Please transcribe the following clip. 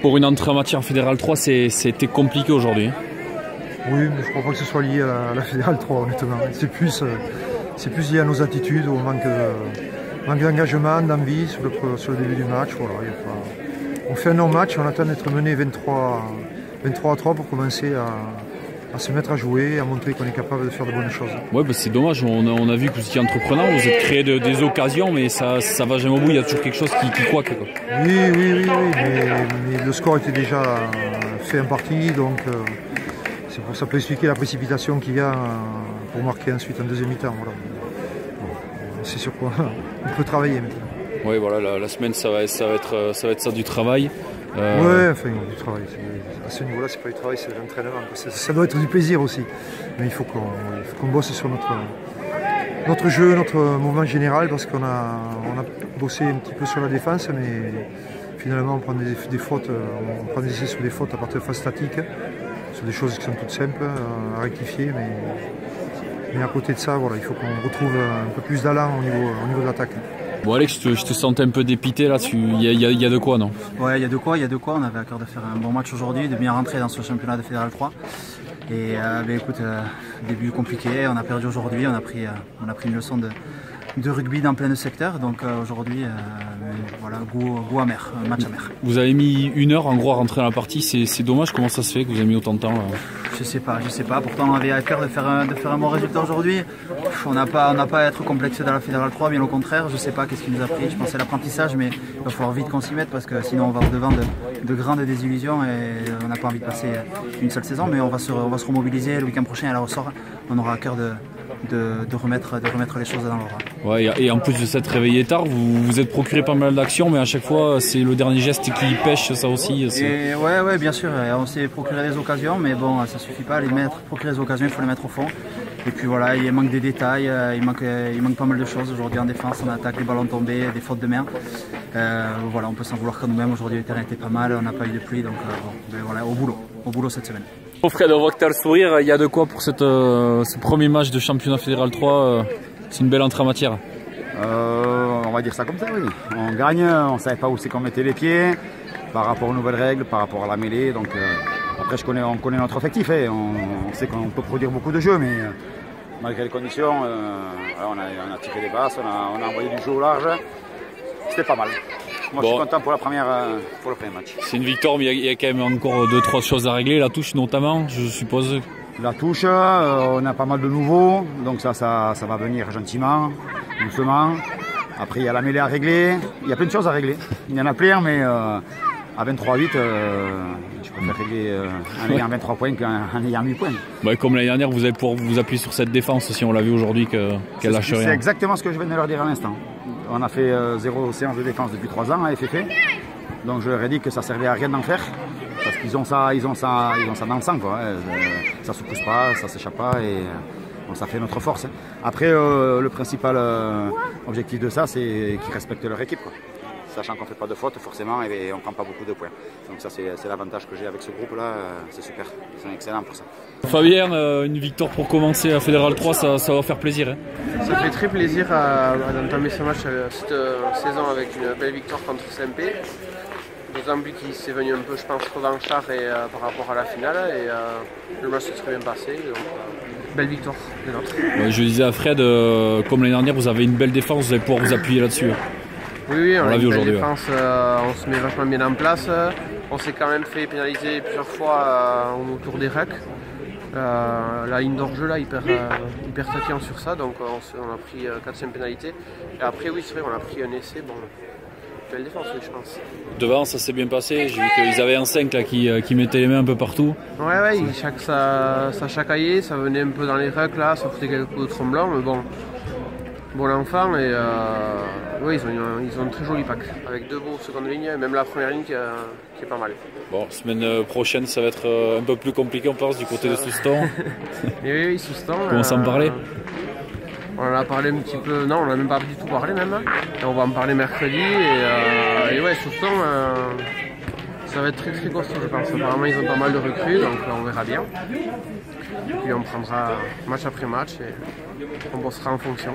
Pour une entrée en matière Fédéral 3, c'était compliqué aujourd'hui. Oui, mais je ne crois pas que ce soit lié à la Fédéral 3, honnêtement. C'est plus lié à nos attitudes, au manque d'engagement, d'envie sur le début du match. Voilà, on fait un non-match, on attend d'être mené 23 à 3 pour commencer à se mettre à jouer, à montrer qu'on est capable de faire de bonnes choses. Ouais, bah c'est dommage, on a vu que vous étiez entreprenant, vous êtes créé des occasions, mais ça va jamais au bout, il y a toujours quelque chose qui coaque. Oui, mais le score était déjà fait en partie, donc ça peut expliquer la précipitation qu'il y a pour marquer ensuite en deuxième mi-temps. Voilà. Bon, c'est sur quoi on peut travailler maintenant. Oui, voilà, la semaine ça va être ça du travail. Ouais, enfin du travail. À ce niveau-là, c'est pas du travail, c'est de l'entraînement. Ça doit être du plaisir aussi. Mais il faut qu'on bosse sur notre jeu, notre mouvement général, parce qu'on a bossé un petit peu sur la défense, mais finalement on prend des fautes, on prend des essais sur des fautes à partir de phases statiques, sur des choses qui sont toutes simples à rectifier, mais à côté de ça, voilà, il faut qu'on retrouve un peu plus d'allant au niveau de l'attaque. Bon Alex, je te sentais un peu dépité là, il y a de quoi, non? Ouais, il y a de quoi, on avait à cœur de faire un bon match aujourd'hui, de bien rentrer dans ce championnat de Fédéral 3. Et écoute, début compliqué, on a perdu aujourd'hui, on a pris une leçon de rugby dans plein de secteurs, donc aujourd'hui, voilà, goût amer, match amer. Vous avez mis 1 heure en gros à rentrer dans la partie, c'est dommage, comment ça se fait que vous avez mis autant de temps là? Je sais pas, pourtant on avait à cœur de faire un bon résultat aujourd'hui. On n'a pas à être complexé dans la Fédéral 3, bien au contraire, je sais pas qu'est-ce qui nous a pris, je pensais l'apprentissage, mais il va falloir vite qu'on s'y mette parce que sinon on va au-devant de grandes désillusions et on n'a pas envie de passer une seule saison, mais on va se remobiliser le week-end prochain à la ressort, on aura à cœur de remettre les choses dans l'ordre. Ouais, et en plus de s'être réveillé tard, vous êtes procuré pas mal d'actions, mais à chaque fois c'est le dernier geste qui pêche, ça aussi. Et ouais, bien sûr, on s'est procuré des occasions, mais bon, ça suffit pas, procurer des occasions, il faut les mettre au fond. Et puis voilà, il manque des détails, il manque pas mal de choses aujourd'hui en défense, on attaque les ballons tombés, des fautes de main. Voilà, on peut s'en vouloir quand nous-mêmes, aujourd'hui le terrain était pas mal, on n'a pas eu de pluie, donc bon, voilà, au boulot cette semaine. Bon Fred, on voit que tu as le sourire, il y a de quoi pour ce premier match de championnat Fédéral 3, c'est une belle entrée en matière. On va dire ça comme ça, oui. On gagne, on ne savait pas où c'est qu'on mettait les pieds par rapport aux nouvelles règles, par rapport à la mêlée. Donc, après, on connaît notre effectif, on sait qu'on peut produire beaucoup de jeux, mais malgré les conditions, on a tiré des basses, on a envoyé du jeu au large. C'était pas mal. Moi, je suis content pour le premier match. C'est une victoire, mais il y a quand même encore 2-3 choses à régler. La touche notamment, je suppose. La touche, on a pas mal de nouveaux, donc ça va venir gentiment, doucement. Après, il y a la mêlée à régler. Il y a plein de choses à régler. Il y en a plein, mais à 23-8, je préfère régler en ayant 23 points qu'en ayant 8 points. Bah, comme l'année dernière, vous allez pouvoir vous appuyer sur cette défense aussi. On l'a vu aujourd'hui qu'elle lâche rien. C'est exactement ce que je viens de leur dire à l'instant. On a fait 0 séance de défense depuis 3 ans à FFP. Donc je leur ai dit que ça servait à rien d'en faire. Parce qu'ils ont ça dans le sang, quoi. Ça se pousse pas, ça s'échappe pas et bon, ça fait notre force. Après, le principal objectif de ça, c'est qu'ils respectent leur équipe, quoi. Sachant qu'on ne fait pas de fautes forcément et on ne prend pas beaucoup de points. Donc ça c'est l'avantage que j'ai avec ce groupe là, c'est super, ils sont excellents pour ça. Fabien, une victoire pour commencer à Fédéral 3, ça va faire plaisir. Ça fait très plaisir d'entamer ce match cette saison avec une belle victoire contre CMP. D'autant plus qu'il s'est venu un peu, je pense, revanchard par rapport à la finale et le match s'est très bien passé. Donc, belle victoire des nôtres. Ouais, je disais à Fred, comme l'année dernière, vous avez une belle défense, vous allez pouvoir vous appuyer là-dessus. Oui, on a une belle défense, on se met vachement bien en place. On s'est quand même fait pénaliser plusieurs fois autour des rucks. La ligne d'hors-jeu là, hyper tatillon sur ça, donc on a pris 4e pénalité. Et après, oui, c'est vrai, on a pris un essai. Bon, belle défense, oui, je pense. Devant, ça s'est bien passé. J'ai vu qu'ils avaient un 5 là, qui mettait les mains un peu partout. Ouais, ça chacaillait, ça venait un peu dans les rucks là, ça foutait quelques coups de tremblant, mais bon l'enfant et oui, ils ont un très joli pack avec 2 beaux secondes lignes et même la première ligne qui est pas mal. Bon, semaine prochaine ça va être un peu plus compliqué on pense du côté de Souston. Et oui, Souston. Comment ça en parler? On en a parlé un petit peu, non on n'a même pas du tout parlé même. Et on va en parler mercredi et ouais, Souston ça va être très très costaud je pense. Apparemment ils ont pas mal de recrues donc on verra bien. Et puis on prendra match après match et on bossera en fonction.